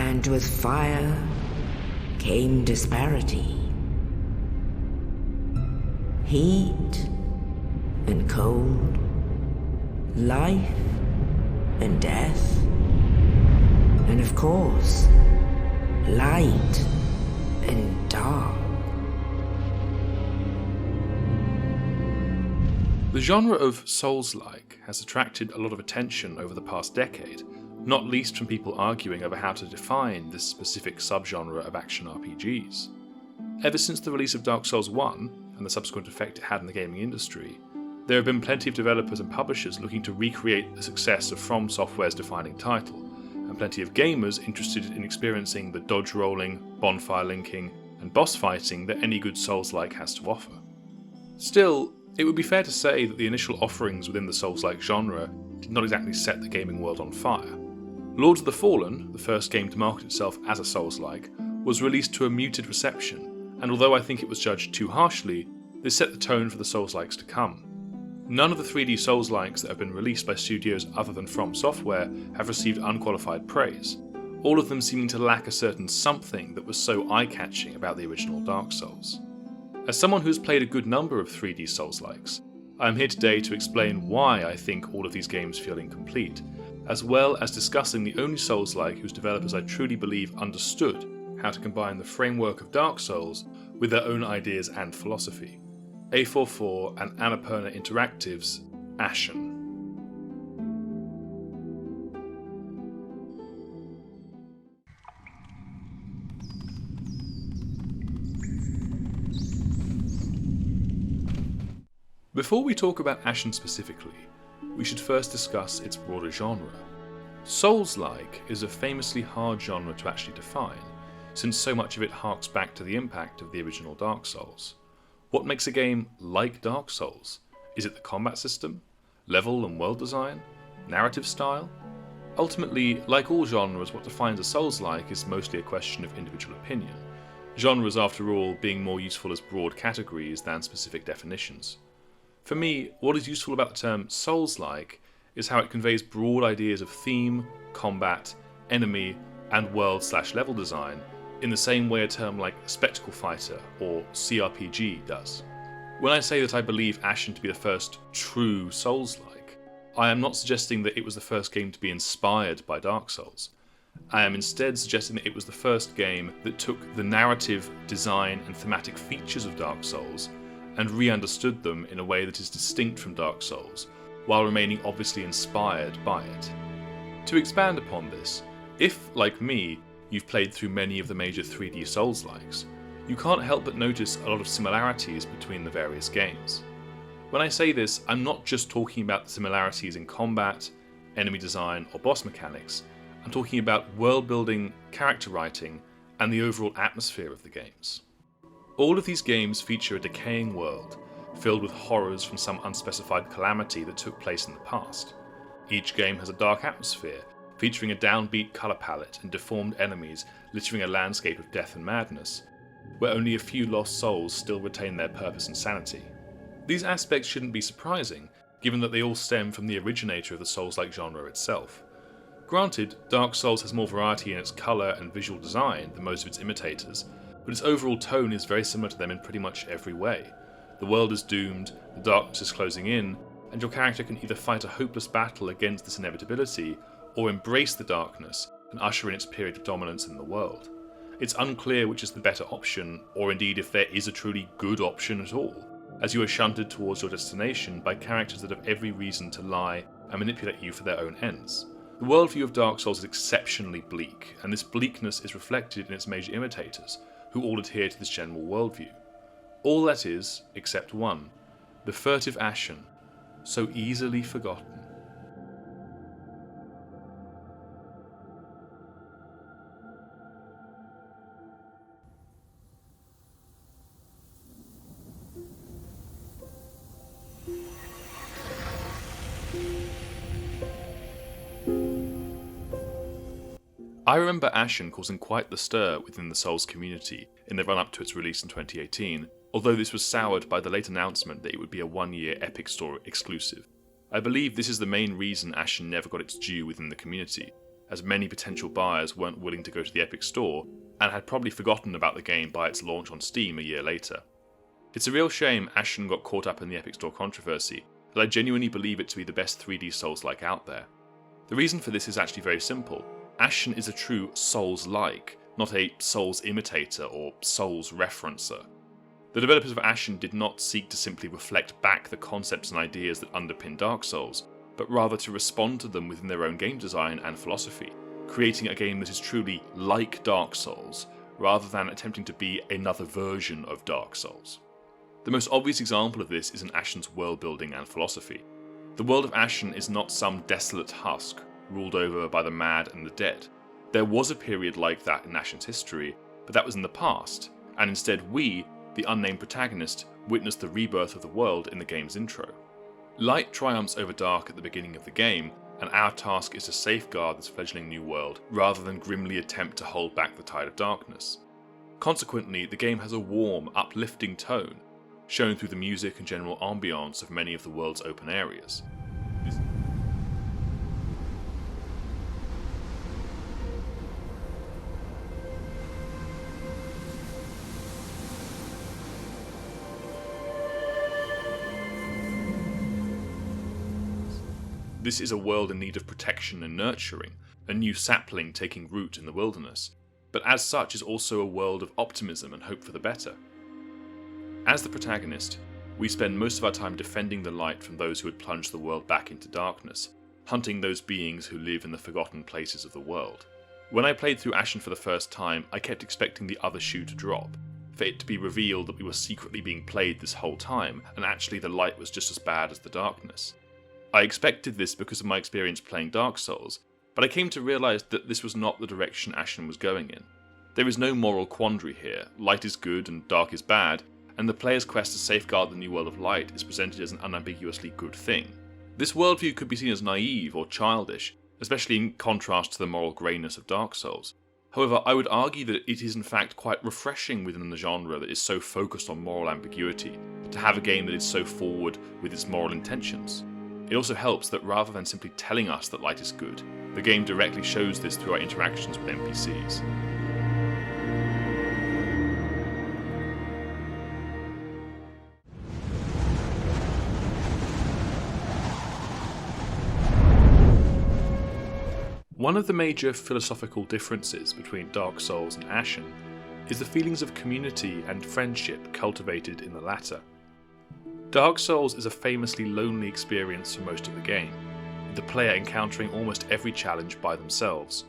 And with fire came disparity. Heat and cold, life and death, and of course, light and dark. The genre of Soulslike has attracted a lot of attention over the past decade, not least from people arguing over how to define this specific subgenre of action RPGs. Ever since the release of Dark Souls 1, and the subsequent effect it had in the gaming industry, there have been plenty of developers and publishers looking to recreate the success of From Software's defining title, and plenty of gamers interested in experiencing the dodge rolling, bonfire linking, and boss fighting that any good Souls-like has to offer. Still, it would be fair to say that the initial offerings within the Souls-like genre did not exactly set the gaming world on fire. Lords of the Fallen, the first game to market itself as a Souls-like, was released to a muted reception, and although I think it was judged too harshly, this set the tone for the Souls-likes to come. None of the 3D Souls-likes that have been released by studios other than From Software have received unqualified praise, all of them seeming to lack a certain something that was so eye-catching about the original Dark Souls. As someone who has played a good number of 3D Souls-likes, I am here today to explain why I think all of these games feel incomplete, as well as discussing the only Souls-like whose developers I truly believe understood how to combine the framework of Dark Souls with their own ideas and philosophy. A44 and Annapurna Interactive's Ashen. Before we talk about Ashen specifically, we should first discuss its broader genre. Souls-like is a famously hard genre to actually define, since so much of it harks back to the impact of the original Dark Souls. What makes a game like Dark Souls? Is it the combat system? Level and world design? Narrative style? Ultimately, like all genres, what defines a Souls-like is mostly a question of individual opinion. Genres, after all, being more useful as broad categories than specific definitions. For me, what is useful about the term Souls-like is how it conveys broad ideas of theme, combat, enemy, and world/level design in the same way a term like Spectacle Fighter or CRPG does. When I say that I believe Ashen to be the first true Souls-like, I am not suggesting that it was the first game to be inspired by Dark Souls. I am instead suggesting that it was the first game that took the narrative, design, and thematic features of Dark Souls and re-understood them in a way that is distinct from Dark Souls, while remaining obviously inspired by it. To expand upon this, if, like me, you've played through many of the major 3D Souls-likes, you can't help but notice a lot of similarities between the various games. When I say this, I'm not just talking about the similarities in combat, enemy design, or boss mechanics. I'm talking about world building, character writing, and the overall atmosphere of the games. All of these games feature a decaying world, filled with horrors from some unspecified calamity that took place in the past. Each game has a dark atmosphere, featuring a downbeat colour palette and deformed enemies littering a landscape of death and madness, where only a few lost souls still retain their purpose and sanity. These aspects shouldn't be surprising, given that they all stem from the originator of the Souls-like genre itself. Granted, Dark Souls has more variety in its colour and visual design than most of its imitators, but its overall tone is very similar to them in pretty much every way. The world is doomed, the darkness is closing in, and your character can either fight a hopeless battle against this inevitability, or embrace the darkness and usher in its period of dominance in the world. It's unclear which is the better option, or indeed if there is a truly good option at all, as you are shunted towards your destination by characters that have every reason to lie and manipulate you for their own ends. The worldview of Dark Souls is exceptionally bleak, and this bleakness is reflected in its major imitators, who all adhere to this general worldview. All that is, except one, the furtive Ashen, so easily forgotten. I remember Ashen causing quite the stir within the Souls community in the run-up to its release in 2018, although this was soured by the late announcement that it would be a one-year Epic Store exclusive. I believe this is the main reason Ashen never got its due within the community, as many potential buyers weren't willing to go to the Epic Store and had probably forgotten about the game by its launch on Steam a year later. It's a real shame Ashen got caught up in the Epic Store controversy, but I genuinely believe it to be the best 3D Souls-like out there. The reason for this is actually very simple. Ashen is a true Souls-like, not a Souls imitator or Souls referencer. The developers of Ashen did not seek to simply reflect back the concepts and ideas that underpin Dark Souls, but rather to respond to them within their own game design and philosophy, creating a game that is truly like Dark Souls, rather than attempting to be another version of Dark Souls. The most obvious example of this is in Ashen's world building and philosophy. The world of Ashen is not some desolate husk, ruled over by the mad and the dead. There was a period like that in Ashen's history, but that was in the past, and instead we, the unnamed protagonist, witnessed the rebirth of the world in the game's intro. Light triumphs over dark at the beginning of the game, and our task is to safeguard this fledgling new world, rather than grimly attempt to hold back the tide of darkness. Consequently, the game has a warm, uplifting tone, shown through the music and general ambiance of many of the world's open areas. This is a world in need of protection and nurturing, a new sapling taking root in the wilderness, but as such is also a world of optimism and hope for the better. As the protagonist, we spend most of our time defending the light from those who had plunged the world back into darkness, hunting those beings who live in the forgotten places of the world. When I played through Ashen for the first time, I kept expecting the other shoe to drop, for it to be revealed that we were secretly being played this whole time, and actually the light was just as bad as the darkness. I expected this because of my experience playing Dark Souls, but I came to realise that this was not the direction Ashen was going in. There is no moral quandary here, light is good and dark is bad, and the player's quest to safeguard the new world of light is presented as an unambiguously good thing. This worldview could be seen as naive or childish, especially in contrast to the moral greyness of Dark Souls. However, I would argue that it is in fact quite refreshing within the genre that is so focused on moral ambiguity, to have a game that is so forward with its moral intentions. It also helps that rather than simply telling us that light is good, the game directly shows this through our interactions with NPCs. One of the major philosophical differences between Dark Souls and Ashen is the feelings of community and friendship cultivated in the latter. Dark Souls is a famously lonely experience for most of the game, with the player encountering almost every challenge by themselves.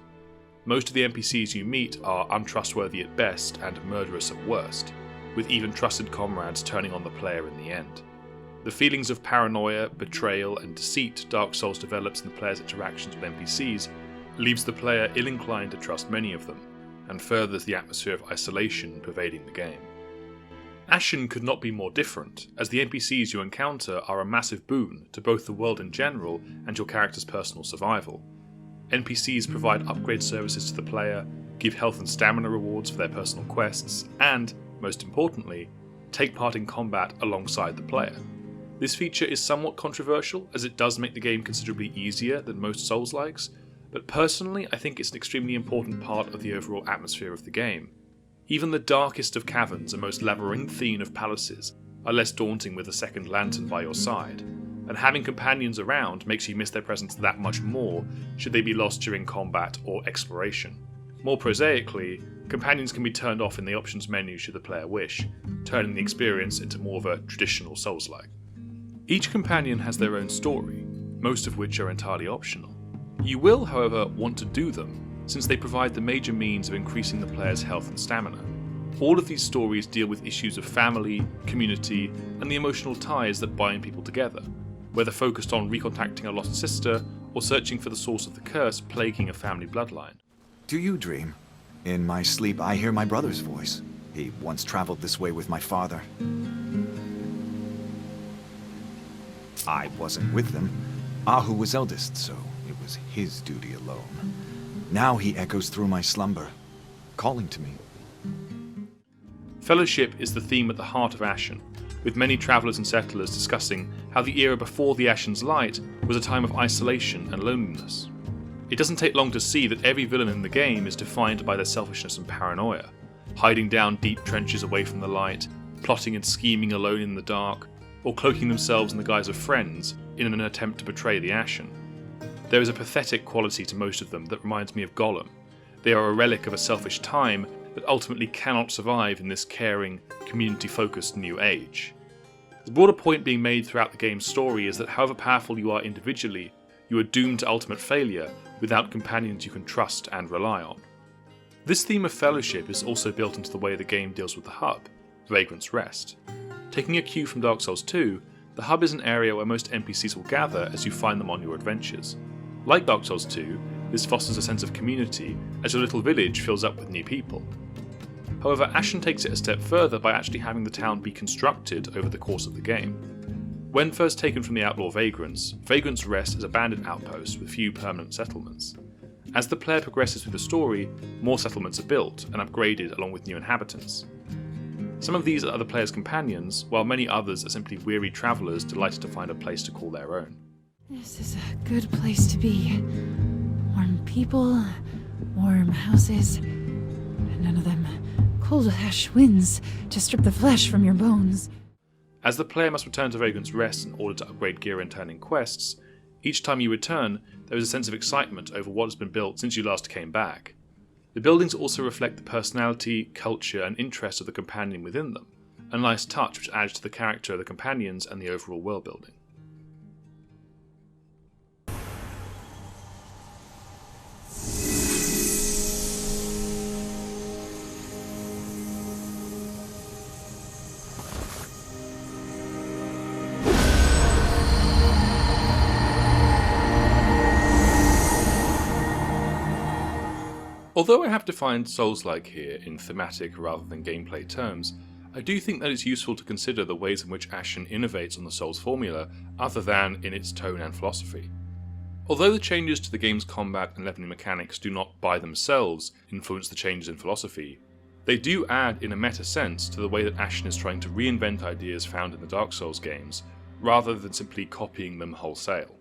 Most of the NPCs you meet are untrustworthy at best and murderous at worst, with even trusted comrades turning on the player in the end. The feelings of paranoia, betrayal and deceit Dark Souls develops in the player's interactions with NPCs leaves the player ill-inclined to trust many of them, and furthers the atmosphere of isolation pervading the game. Ashen could not be more different, as the NPCs you encounter are a massive boon to both the world in general and your character's personal survival. NPCs provide upgrade services to the player, give health and stamina rewards for their personal quests, and, most importantly, take part in combat alongside the player. This feature is somewhat controversial, as it does make the game considerably easier than most Souls-likes, but personally I think it's an extremely important part of the overall atmosphere of the game. Even the darkest of caverns and most labyrinthine of palaces are less daunting with a second lantern by your side, and having companions around makes you miss their presence that much more should they be lost during combat or exploration. More prosaically, companions can be turned off in the options menu should the player wish, turning the experience into more of a traditional Souls-like. Each companion has their own story, most of which are entirely optional. You will, however, want to do them, since they provide the major means of increasing the player's health and stamina. All of these stories deal with issues of family, community, and the emotional ties that bind people together, whether focused on recontacting a lost sister or searching for the source of the curse plaguing a family bloodline. Do you dream? In my sleep, I hear my brother's voice. He once traveled this way with my father. I wasn't with them. Ahu was eldest, so it was his duty alone. Now he echoes through my slumber, calling to me. Fellowship is the theme at the heart of Ashen, with many travellers and settlers discussing how the era before the Ashen's light was a time of isolation and loneliness. It doesn't take long to see that every villain in the game is defined by their selfishness and paranoia, hiding down deep trenches away from the light, plotting and scheming alone in the dark, or cloaking themselves in the guise of friends in an attempt to betray the Ashen. There is a pathetic quality to most of them that reminds me of Gollum. They are a relic of a selfish time that ultimately cannot survive in this caring, community-focused new age. The broader point being made throughout the game's story is that however powerful you are individually, you are doomed to ultimate failure without companions you can trust and rely on. This theme of fellowship is also built into the way the game deals with the hub, Vagrant's Rest. Taking a cue from Dark Souls 2, the hub is an area where most NPCs will gather as you find them on your adventures. Like Dark Souls 2, this fosters a sense of community as your little village fills up with new people. However, Ashen takes it a step further by actually having the town be constructed over the course of the game. When first taken from the outlaw vagrants, Vagrant's Rest is a bandit outpost with few permanent settlements. As the player progresses through the story, more settlements are built and upgraded along with new inhabitants. Some of these are the player's companions, while many others are simply weary travellers delighted to find a place to call their own. This is a good place to be. Warm people, warm houses, and none of them cold ash winds to strip the flesh from your bones. As the player must return to Vagrant's Rest in order to upgrade gear and turn in quests, each time you return, there is a sense of excitement over what has been built since you last came back. The buildings also reflect the personality, culture, and interests of the companion within them, a nice touch which adds to the character of the companions and the overall world building. Although I have defined Soulslike here in thematic rather than gameplay terms, I do think that it's useful to consider the ways in which Ashen innovates on the Souls formula other than in its tone and philosophy. Although the changes to the game's combat and leveling mechanics do not by themselves influence the changes in philosophy, they do add in a meta sense to the way that Ashen is trying to reinvent ideas found in the Dark Souls games, rather than simply copying them wholesale.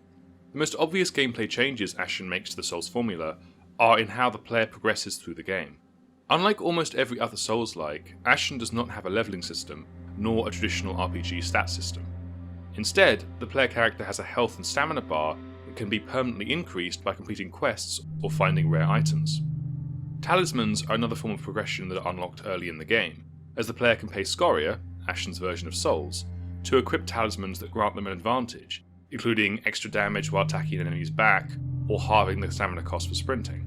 The most obvious gameplay changes Ashen makes to the Souls formula are in how the player progresses through the game. Unlike almost every other Souls-like, Ashen does not have a leveling system, nor a traditional RPG stat system. Instead, the player character has a health and stamina bar that can be permanently increased by completing quests or finding rare items. Talismans are another form of progression that are unlocked early in the game, as the player can pay Scoria, Ashen's version of Souls, to equip talismans that grant them an advantage, including extra damage while attacking an enemy's back, or halving the stamina cost for sprinting.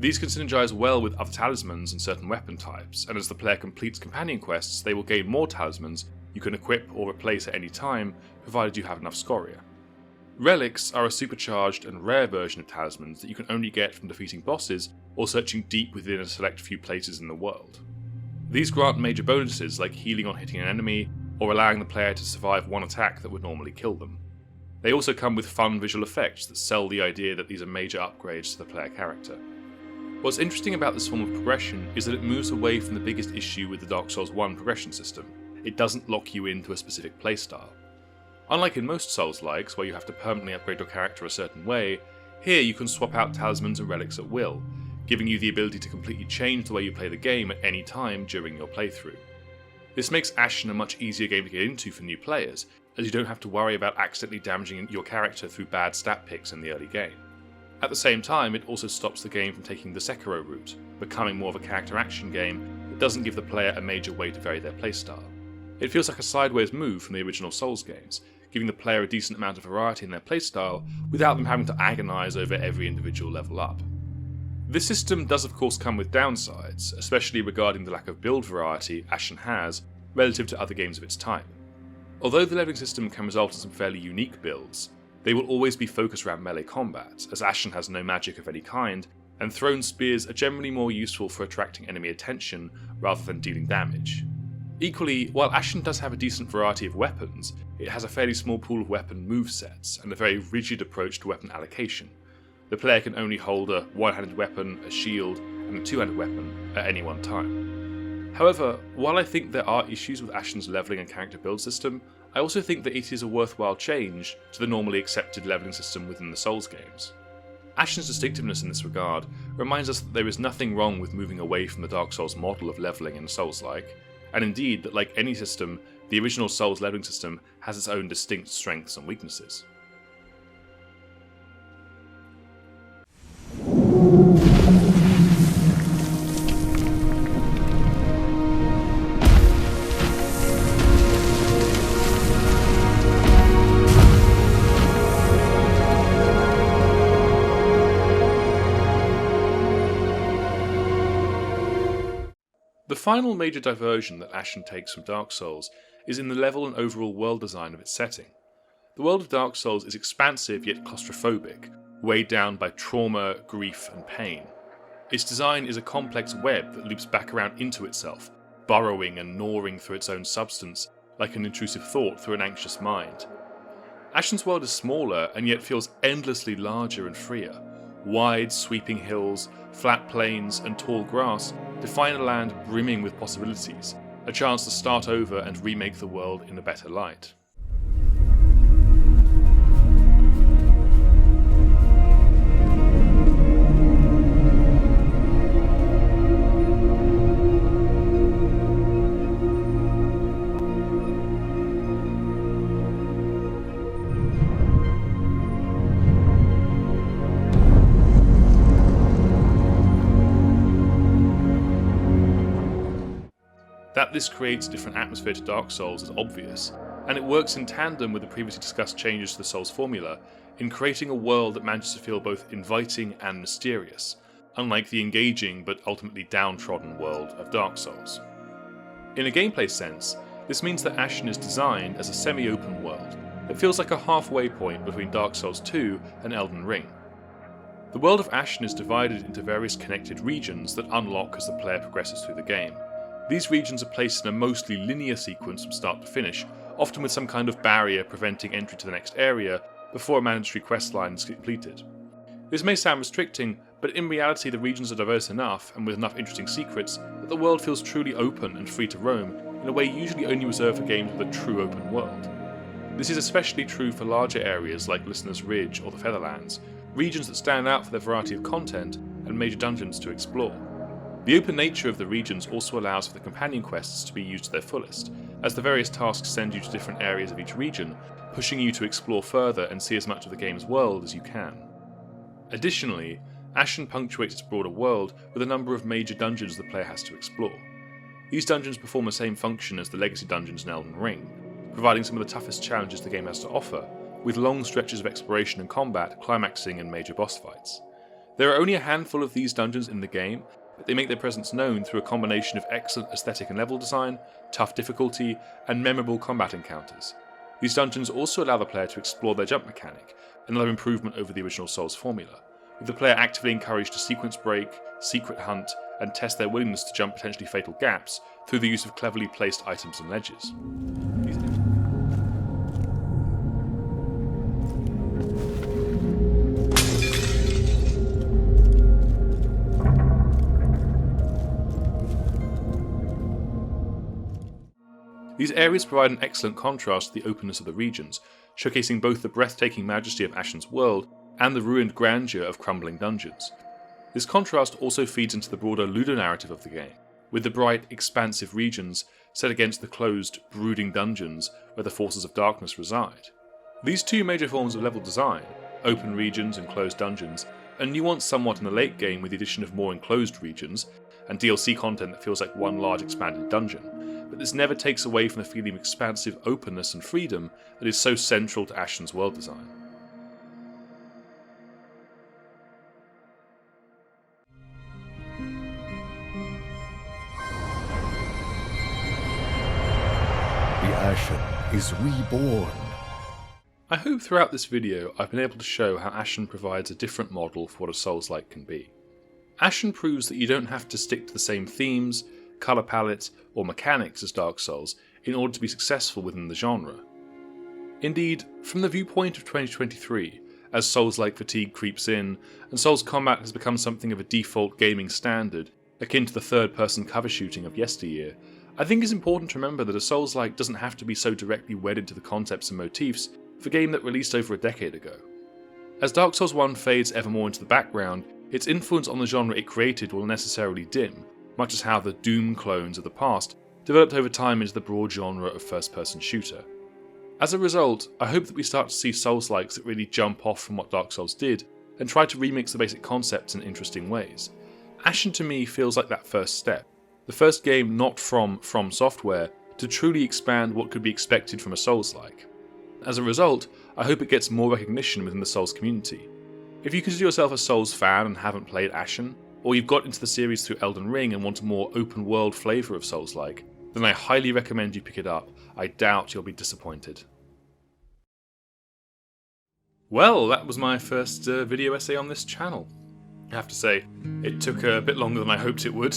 These can synergize well with other talismans and certain weapon types, and as the player completes companion quests, they will gain more talismans you can equip or replace at any time, provided you have enough Scoria. Relics are a supercharged and rare version of talismans that you can only get from defeating bosses or searching deep within a select few places in the world. These grant major bonuses like healing on hitting an enemy, or allowing the player to survive one attack that would normally kill them. They also come with fun visual effects that sell the idea that these are major upgrades to the player character. What's interesting about this form of progression is that it moves away from the biggest issue with the Dark Souls 1 progression system. It doesn't lock you into a specific playstyle. Unlike in most Souls-likes, where you have to permanently upgrade your character a certain way, here you can swap out talismans and relics at will, giving you the ability to completely change the way you play the game at any time during your playthrough. This makes Ashen a much easier game to get into for new players, as you don't have to worry about accidentally damaging your character through bad stat picks in the early game. At the same time, it also stops the game from taking the Sekiro route, becoming more of a character action game that doesn't give the player a major way to vary their playstyle. It feels like a sideways move from the original Souls games, giving the player a decent amount of variety in their playstyle without them having to agonise over every individual level up. This system does of course come with downsides, especially regarding the lack of build variety Ashen has relative to other games of its time. Although the leveling system can result in some fairly unique builds, they will always be focused around melee combat, as Ashen has no magic of any kind, and thrown spears are generally more useful for attracting enemy attention rather than dealing damage. Equally, while Ashen does have a decent variety of weapons, it has a fairly small pool of weapon movesets and a very rigid approach to weapon allocation. The player can only hold a one-handed weapon, a shield, and a two-handed weapon at any one time. However, while I think there are issues with Ashen's leveling and character build system, I also think that it is a worthwhile change to the normally accepted leveling system within the Souls games. Ashen's distinctiveness in this regard reminds us that there is nothing wrong with moving away from the Dark Souls model of levelling in Soulslike, and indeed that like any system, the original Souls leveling system has its own distinct strengths and weaknesses. The final major diversion that Ashen takes from Dark Souls is in the level and overall world design of its setting. The world of Dark Souls is expansive yet claustrophobic, weighed down by trauma, grief, and pain. Its design is a complex web that loops back around into itself, burrowing and gnawing through its own substance, like an intrusive thought through an anxious mind. Ashen's world is smaller and yet feels endlessly larger and freer. Wide, sweeping hills, flat plains, and tall grass define a land brimming with possibilities, a chance to start over and remake the world in a better light. That this creates a different atmosphere to Dark Souls is obvious, and it works in tandem with the previously discussed changes to the Souls formula in creating a world that manages to feel both inviting and mysterious, unlike the engaging but ultimately downtrodden world of Dark Souls. In a gameplay sense, this means that Ashen is designed as a semi-open world that feels like a halfway point between Dark Souls 2 and Elden Ring. The world of Ashen is divided into various connected regions that unlock as the player progresses through the game. These regions are placed in a mostly linear sequence from start to finish, often with some kind of barrier preventing entry to the next area before a mandatory questline is completed. This may sound restricting, but in reality the regions are diverse enough and with enough interesting secrets that the world feels truly open and free to roam in a way usually only reserved for games with a true open world. This is especially true for larger areas like Listener's Ridge or the Featherlands, regions that stand out for their variety of content and major dungeons to explore. The open nature of the regions also allows for the companion quests to be used to their fullest, as the various tasks send you to different areas of each region, pushing you to explore further and see as much of the game's world as you can. Additionally, Ashen punctuates its broader world with a number of major dungeons the player has to explore. These dungeons perform the same function as the legacy dungeons in Elden Ring, providing some of the toughest challenges the game has to offer, with long stretches of exploration and combat climaxing in major boss fights. There are only a handful of these dungeons in the game, but they make their presence known through a combination of excellent aesthetic and level design, tough difficulty, and memorable combat encounters. These dungeons also allow the player to explore their jump mechanic, another improvement over the original Souls formula, with the player actively encouraged to sequence break, secret hunt, and test their willingness to jump potentially fatal gaps through the use of cleverly placed items and ledges. These areas provide an excellent contrast to the openness of the regions, showcasing both the breathtaking majesty of Ashen's world and the ruined grandeur of crumbling dungeons. This contrast also feeds into the broader ludonarrative of the game, with the bright, expansive regions set against the closed, brooding dungeons where the forces of darkness reside. These two major forms of level design, open regions and closed dungeons, are nuanced somewhat in the late game with the addition of more enclosed regions, and DLC content that feels like one large expanded dungeon, but this never takes away from the feeling of expansive openness and freedom that is so central to Ashen's world design. The Ashen is reborn. I hope throughout this video I've been able to show how Ashen provides a different model for what a Souls-like can be. Ashen proves that you don't have to stick to the same themes, colour palette, or mechanics as Dark Souls in order to be successful within the genre. Indeed, from the viewpoint of 2023, as Souls-like fatigue creeps in, and Souls combat has become something of a default gaming standard, akin to the third-person cover shooting of yesteryear, I think it's important to remember that a Souls-like doesn't have to be so directly wedded to the concepts and motifs of a game that released over a decade ago. As Dark Souls 1 fades ever more into the background, its influence on the genre it created will necessarily dim, much as how the Doom clones of the past developed over time into the broad genre of first-person shooter. As a result, I hope that we start to see Souls-likes that really jump off from what Dark Souls did and try to remix the basic concepts in interesting ways. Ashen to me feels like that first step, the first game not from Software to truly expand what could be expected from a Souls-like. As a result, I hope it gets more recognition within the Souls community. If you consider yourself a Souls fan and haven't played Ashen, or you've got into the series through Elden Ring and want a more open world flavour of Souls-like, then I highly recommend you pick it up. I doubt you'll be disappointed. Well, that was my first video essay on this channel. I have to say, it took a bit longer than I hoped it would.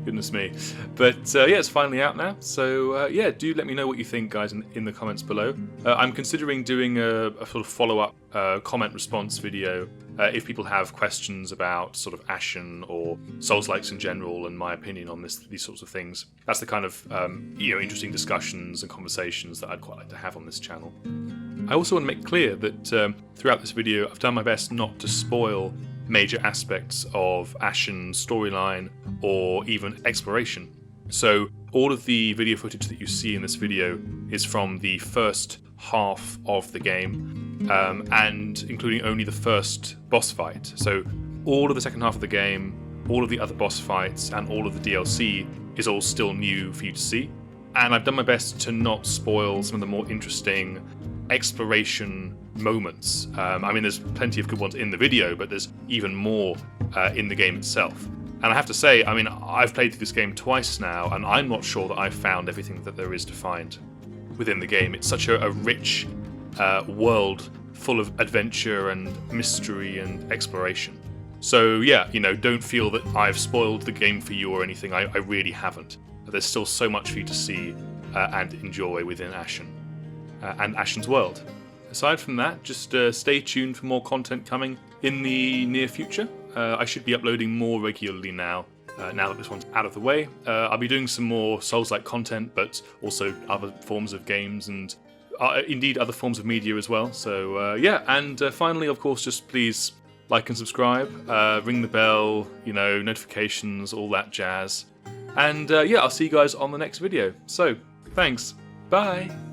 Goodness me. But yeah, it's finally out now. So yeah, do let me know what you think, guys, in the comments below. I'm considering doing a sort of follow-up comment response video if people have questions about sort of Ashen or Souls-likes in general and my opinion on these sorts of things. That's the kind of interesting discussions and conversations that I'd quite like to have on this channel. I also want to make clear that throughout this video I've done my best not to spoil major aspects of Ashen's storyline or even exploration. So all of the video footage that you see in this video is from the first half of the game, and including only the first boss fight. So all of the second half of the game, all of the other boss fights, and all of the DLC is all still new for you to see. And I've done my best to not spoil some of the more interesting exploration moments. I mean, there's plenty of good ones in the video, but there's even more in the game itself. And I have to say, I mean, I've played through this game twice now, and I'm not sure that I've found everything that there is to find within the game. It's such a rich world full of adventure and mystery and exploration. So yeah, don't feel that I've spoiled the game for you or anything. I really haven't. There's still so much for you to see and enjoy within Ashen and Ashen's world. Aside from that, just stay tuned for more content coming in the near future. I should be uploading more regularly now that this one's out of the way. I'll be doing some more Souls-like content, but also other forms of games and indeed other forms of media as well. So yeah, and finally, of course, just please like and subscribe, ring the bell, notifications, all that jazz. And yeah, I'll see you guys on the next video. So, thanks. Bye.